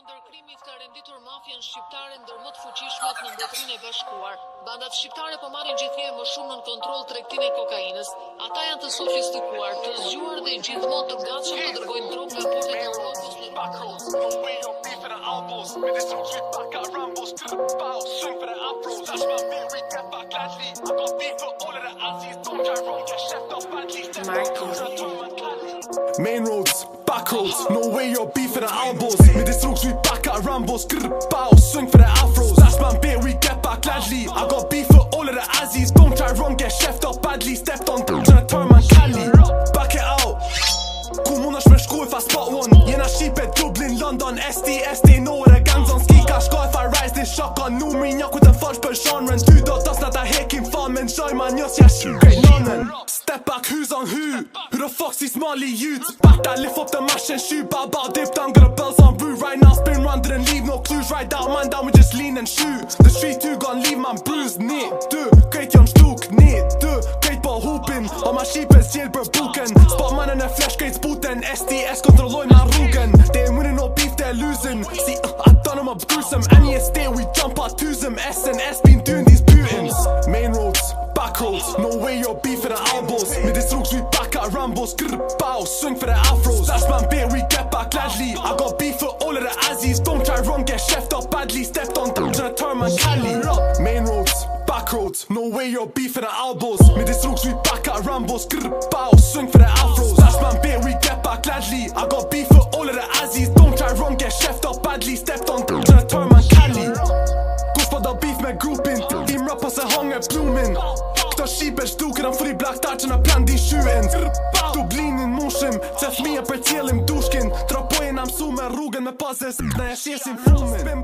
Ndërkrimit ka renditur mafian shqiptare ndër më të fuqishmet në Mbretërinë e Bashkuar. Bandat shqiptare po marrin gjithnjë më shumë nën kontroll tregtinë e kokainës. Ata janë të sofistikuar, të zgjuar dhe gjithmonë të gatshëm të dërgojnë drogë nga portet e Europës në Main roads, back roads, no way you're beefing at elbows. Med this rooks, we back at Rambos. Grr, bow, swing for the afros. That's my bit, we get back gladly. I got beef for all of the Azzies. Don't try wrong, get chefed up badly. Stepped on, tryna turn man Cali. Back it out. Ku mundash me shku if I spot one. Jena shqipe, Dublin, London, SDS. They know where the gangs on ski. Ka shko if I rise this shotgun. Nu minjak with the fudge per genren. Du do tas na ta hekin fan. Men joy man, just ja great nonnen. Step back, who's on who? Who the fuck's these Mali youths? Back that, lift up the mash and shoot. Bow, dip down, got a bells on route. Right now, spin round, didn't leave no clues. Right down, man down, we just lean and shoot. The street too gone, leave man bruised. Nee, du, great young stuk. Nee, du, great ball hooping. All my sheep is jailbird booken. Spot man in the flesh, great spooten. SDS kontrolloj man ruggen. They ain't winning no beef, they're losing. See, I done them up gruesome. Any estate, we jump out to them. S&S been doing these bootings. Main roads, back roads, no way you're beefing at elbows. Med this rooks, we back at Rambos. Grr, bow, swing for the afros. That's my bit, we get back gladly. I got beef for all of the Azzies. Don't try wrong, get chefed up badly. Stepped on, tryna turn man Cali. Main roads, back roads, no way you're beefing at elbows. Med this rooks, we back at Rambos. Grr, bow, swing for the afros. That's my bit, we get back gladly. I got beef for all of the Azzies. Don't try wrong, get chefed up badly. Stepped on, tryna turn man Cali. Gospoda beef med groupin. Team rappers se hanger blooming. Këto shqipe shtuken, I'm free black tar që në plan di shyen. Dublinin mushim, që fmija për cjellim dushkin. Tropojnë am su me rrugën me pazes, në e shesin fumin.